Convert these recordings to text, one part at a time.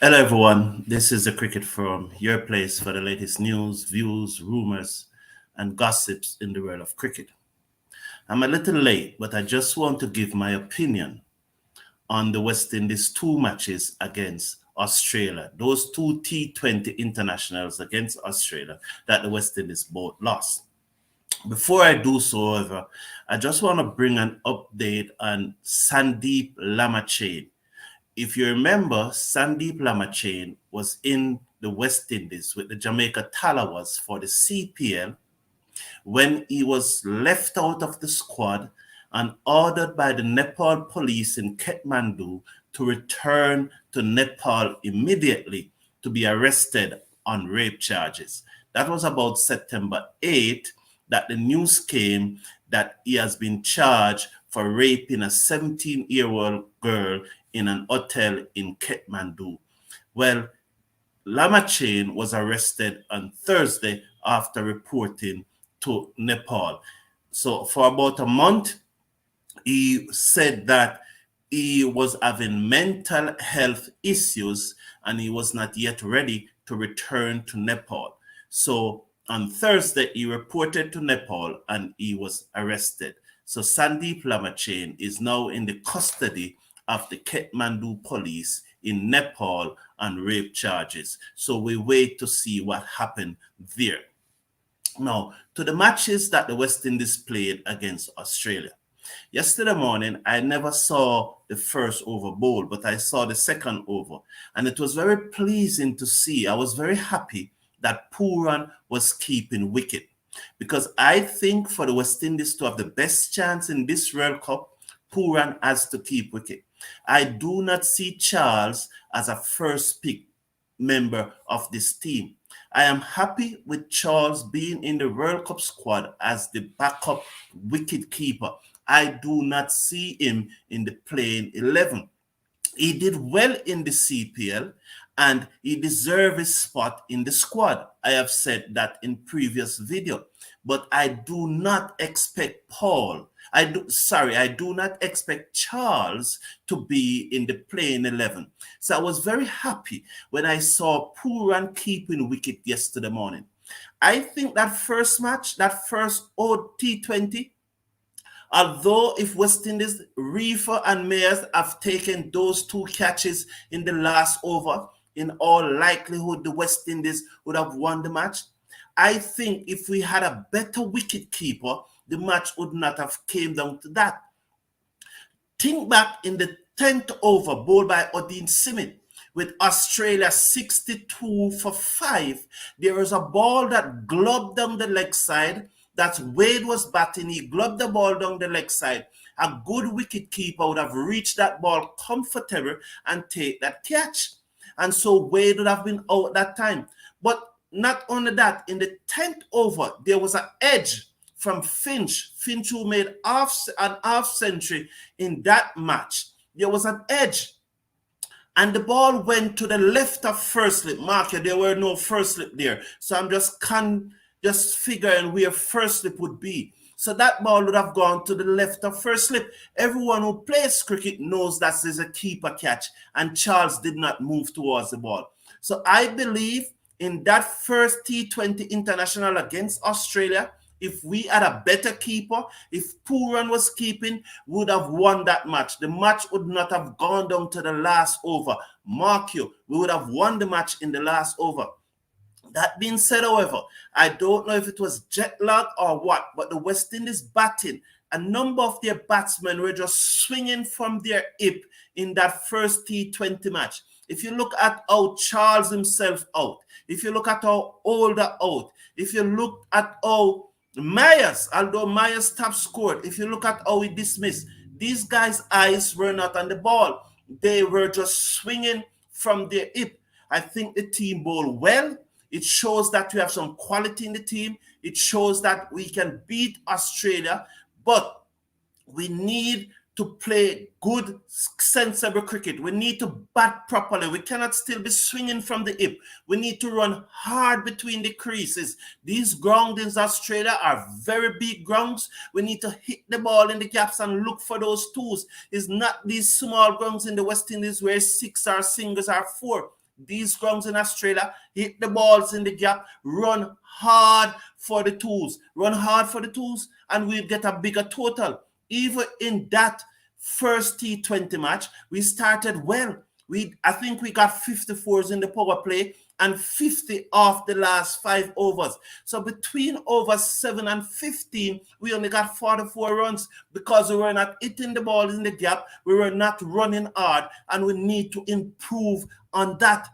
Hello, everyone. This is the Cricket Forum, your place for the latest news, views, rumors, and gossips in the world of cricket. I'm a little late, but I just want to give my opinion on the West Indies two matches against Australia, those two T20 internationals against Australia that the West Indies both lost. Before I do so, however, I just want to bring an update on Sandeep Lamichhane. If you remember, Sandeep Lamichhane was in the West Indies with the Jamaica Talawas for the CPL when he was left out of the squad and ordered by the Nepal police in Kathmandu to return to Nepal immediately to be arrested on rape charges. That was about September 8th that the news came that he has been charged for raping a 17-year-old girl in an hotel in Kathmandu. Well, Lamichhane was arrested on Thursday after reporting to Nepal. So for about a month, he said that he was having mental health issues and he was not yet ready to return to Nepal. So on Thursday, he reported to Nepal and he was arrested. So Sandeep Lamichhane is now in the custody of the Kathmandu police in Nepal on rape charges. So we wait to see what happened there. Now, to the matches that the West Indies played against Australia. Yesterday morning, I never saw the first over bowl, but I saw the second over. And it was very pleasing to see. I was very happy that Pooran was keeping wicket. Because I think for the West Indies to have the best chance in this World Cup, Pooran has to keep wicket. I do not see Charles as a first pick member of this team. I am happy with Charles being in the World Cup squad as the backup wicket keeper. I do not see him in the playing 11. He did well in the CPL and he deserves his spot in the squad. I have said that in previous video, but I do not expect I do not expect Charles to be in the playing 11. So I was very happy when I saw Pooran keeping wicket yesterday morning. I think that first match, that first T20, although if West Indies, Reefer and Mayers have taken those two catches in the last over, in all likelihood the West Indies would have won the match. I think if we had a better wicket keeper, the match would not have came down to that. Think back in the 10th over, bowled by Odin Simit, with Australia 62 for 5. There was a ball that gloved down the leg side. That Wade was batting. He gloved the ball down the leg side. A good wicket keeper would have reached that ball comfortable and take that catch. And so Wade would have been out that time. But not only that, in the 10th over, there was an edge from Finch. Finch, who made an half century in that match. There was an edge. And the ball went to the left of first slip. Mark, there were no first slip there. So I'm just figuring where first slip would be. So that ball would have gone to the left of first slip. Everyone who plays cricket knows that is a keeper catch, and Charles did not move towards the ball. So I believe in that first T20 international against Australia, if we had a better keeper, if Pooran was keeping, we would have won that match. The match would not have gone down to the last over. Mark you, we would have won the match in the last over. That being said, however, I don't know if it was jet lag or what, but the West Indies batting, a number of their batsmen were just swinging from their hip in that first T20 match. If you look at how Charles himself out, if you look at how Older out, if you look at how Myers, although Myers top scored, if you look at how he dismissed, these guys' eyes were not on the ball. They were just swinging from their hip. I think the team bowled well. It shows that we have some quality in the team. It shows that we can beat Australia, but we need to play good, sensible cricket. We need to bat properly. We cannot still be swinging from the hip. We need to run hard between the creases. These grounds in Australia are very big grounds. We need to hit the ball in the gaps and look for those twos. It's not these small grounds in the West Indies where six are singles are four. these grounds in Australia, hit the balls in the gap, run hard for the twos, and we'll get a bigger total. Even in that first T20 match, we started well. I think we got 54s in the power play and 50 off the last 5 overs. So between overs 7 and 15, we only got 44 runs because we were not hitting the ball in the gap. We were not running hard, and we need to improve on that.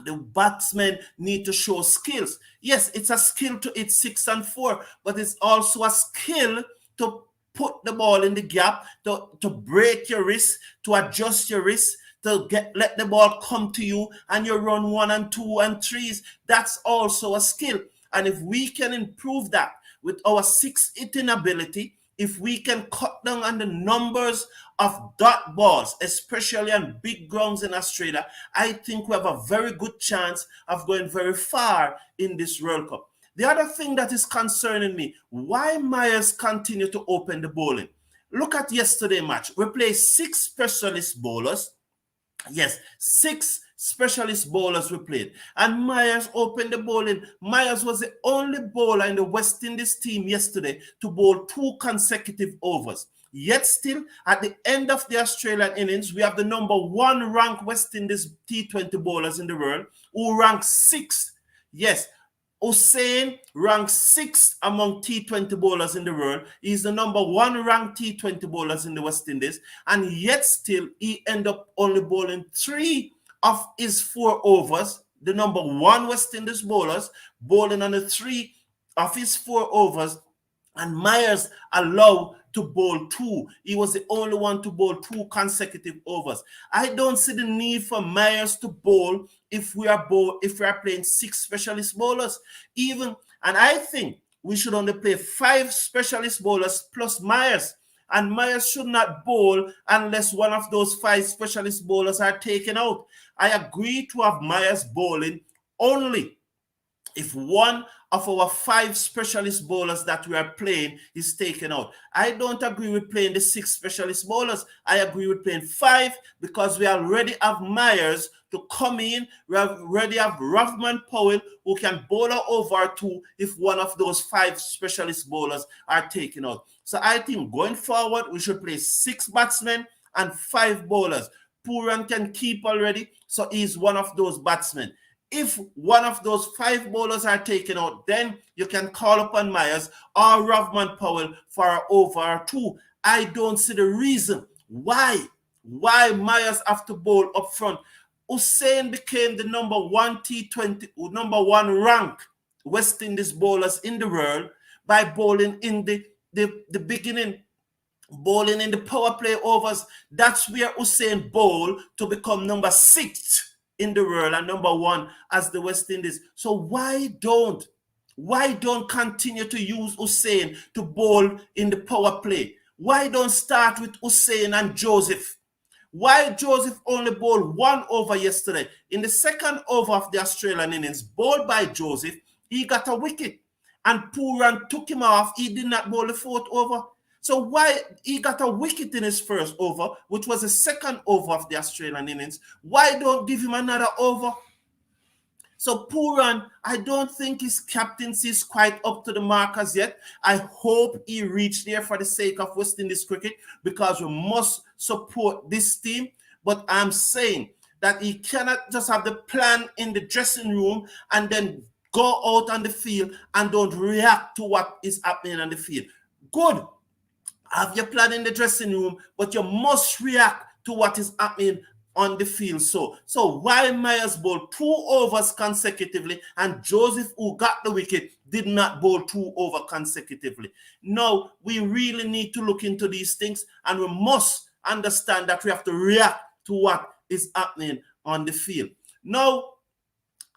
The batsmen need to show skills. Yes, it's a skill to hit 6 and 4, but it's also a skill to put the ball in the gap, to break your wrist, to adjust your wrist, to let the ball come to you, and you run 1 and 2 and 3s. That's also a skill. And if we can improve that with our 6 hitting ability, if we can cut down on the numbers of dot balls, especially on big grounds in Australia, I think we have a very good chance of going very far in this World Cup. The other thing that is concerning me, why Myers continue to open the bowling. Look at yesterday's match. We played 6 specialist bowlers. Yes, 6 specialist bowlers we played. And Myers opened the bowling. Myers was the only bowler in the West Indies team yesterday to bowl 2 consecutive overs. Yet still, at the end of the Australian innings, we have the number 1 ranked West Indies T20 bowlers in the world who rank 6th. Yes, Hussain ranks 6th among T20 bowlers in the world. He's the number 1 ranked T20 bowlers in the West Indies. And yet still, he ended up only bowling 3 of his 4 overs. The number 1 West Indies bowlers bowling on the 3 of his 4 overs. And Myers allowed to bowl 2. He was the only one to bowl 2 consecutive overs. I don't see the need for Myers to bowl if we are playing 6 specialist bowlers. And I think we should only play 5 specialist bowlers plus Myers. And Myers should not bowl unless one of those 5 specialist bowlers are taken out. I agree to have Myers bowling only if one of our 5 specialist bowlers that we are playing is taken out. I don't agree with playing the 6 specialist bowlers. I agree with playing 5 because we already have Myers to come in. We already have Rovman Powell who can bowl over 2 if one of those 5 specialist bowlers are taken out. So I think going forward, we should play 6 batsmen and 5 bowlers. Pooran can keep already, so he's one of those batsmen. If one of those 5 bowlers are taken out, then you can call upon Myers or Rovman Powell for over 2. I don't see the reason why Myers have to bowl up front. Hussain became the number 1 T20, number 1 rank West Indies bowlers in the world by bowling in the beginning, bowling in the power play overs. That's where Hussain bowled to become number 6 in the world and number 1 as the West Indies. So why don't continue to use Hussain to bowl in the power play? Why don't start with Hussain and Joseph? Why Joseph only bowled 1 over yesterday? In the second over of the Australian innings, bowled by Joseph, he got a wicket. And Pooran took him off. He did not bowl the 4th over. So why he got a wicket in his first over, which was the second over of the Australian innings? Why don't give him another over? So Pooran, I don't think his captaincy is quite up to the mark as yet. I hope he reached there for the sake of West Indies cricket because we must support this team. But I'm saying that he cannot just have the plan in the dressing room and then go out on the field and don't react to what is happening on the field. Good. Have your plan in the dressing room, but you must react to what is happening on the field. So why Myers bowled 2 overs consecutively and Joseph, who got the wicket, did not bowl 2 overs consecutively? No, we really need to look into these things, and we must understand that we have to react to what is happening on the field. Now,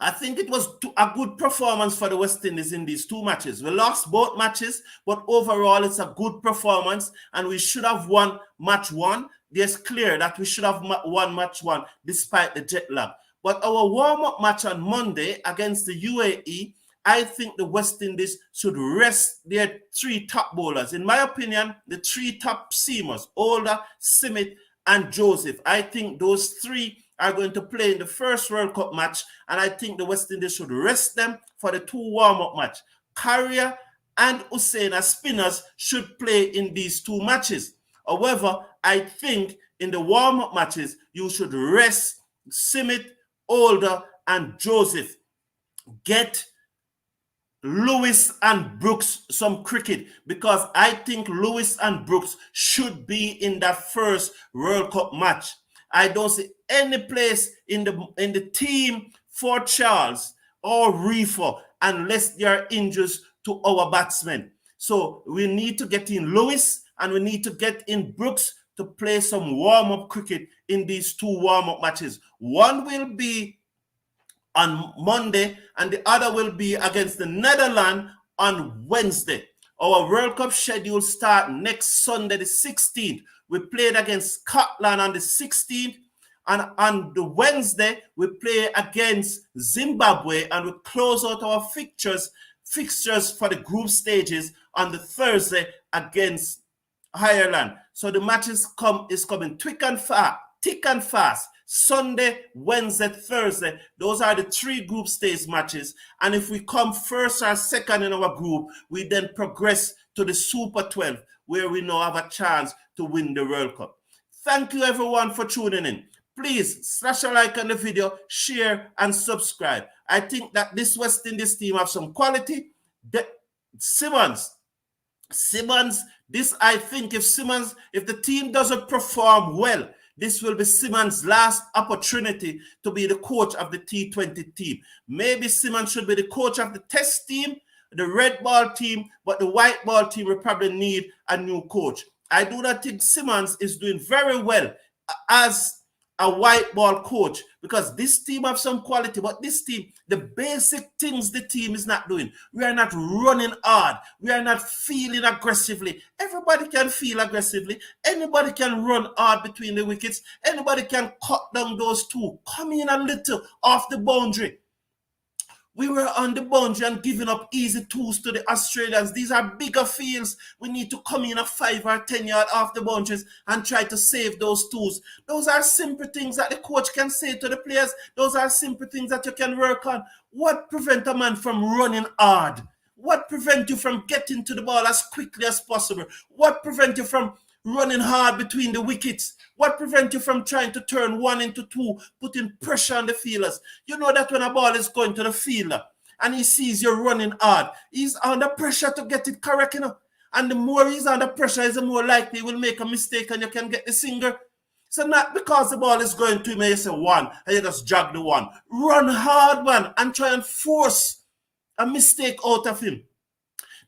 I think it was a good performance for the West Indies in these 2 matches. We lost both matches, but overall it's a good performance, and we should have won match 1. It's clear that we should have won match 1 despite the jet lag. But our warm-up match on Monday against the UAE, I think the West Indies should rest their 3 top bowlers. In my opinion, the 3 top seamers, Holder, Simit, and Joseph. I think those 3 are going to play in the first World Cup match, and I think the West Indies should rest them for the 2 warm-up match. Carrier and Hussein as spinners should play in these 2 matches. However, I think in the warm-up matches, you should rest Simit, Older, and Joseph. Get Lewis and Brooks some cricket, because I think Lewis and Brooks should be in that first World Cup match. I don't see any place in the team for Charles or Reefer unless there are injuries to our batsmen. So we need to get in Lewis and we need to get in Brooks to play some warm-up cricket in these 2 warm-up matches. One will be on Monday and the other will be against the Netherlands on Wednesday. Our World Cup schedule starts next Sunday, the 16th. We played against Scotland on the 16th, and on the Wednesday, we play against Zimbabwe, and we close out our fixtures for the group stages on the Thursday against Ireland. So the matches is coming thick and fast. Sunday, Wednesday, Thursday. Those are the 3 group stage matches. And if we come first or second in our group, we then progress to the Super 12, where we now have a chance to win the World Cup. Thank you everyone for tuning in. Please slash a like on the video, share and subscribe. I think that this West Indies team have some quality. Simmons, I think if the team doesn't perform well, this will be Simmons' last opportunity to be the coach of the T20 team. Maybe Simmons should be the coach of the Test team, the red ball team, but the white ball team will probably need a new coach. I do not think Simmons is doing very well as a white ball coach, because this team have some quality, but this team, the basic things the team is not doing. We are not running hard. We are not feeling aggressively. Everybody can feel aggressively. Anybody can run hard between the wickets. Anybody can cut down those 2. Come in a little off the boundary. We were on the boundary and giving up easy 2s to the Australians. These are bigger fields. We need to come in a 5 or 10 yard off the boundaries and try to save those 2s. Those are simple things that the coach can say to the players. Those are simple things that you can work on. What prevents a man from running hard? What prevents you from getting to the ball as quickly as possible? What prevents you from running hard between the wickets? What prevents you from trying to turn 1 into 2, putting pressure on the fielders? You know that when a ball is going to the fielder and he sees you're running hard, he's under pressure to get it correct, And the more he's under pressure, the more likely he will make a mistake and you can get the single. So not because the ball is going to him and you say 1 and you just jog the 1. Run hard, man, and try and force a mistake out of him.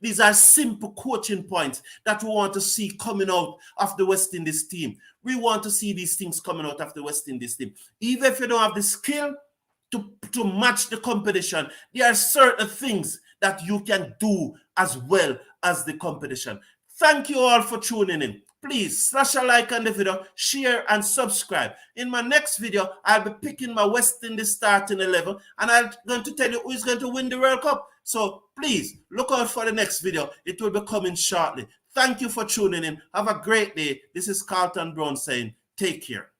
These are simple coaching points that we want to see coming out of the West Indies team. We want to see these things coming out of the West Indies team. Even if you don't have the skill to match the competition, there are certain things that you can do as well as the competition. Thank you all for tuning in. Please slash a like on the video, share and subscribe. In my next video, I'll be picking my West Indies starting 11 and I'm going to tell you who is going to win the World Cup. So please look out for the next video. It will be coming shortly. Thank you for tuning in. Have a great day. This is Carlton Brown saying, take care.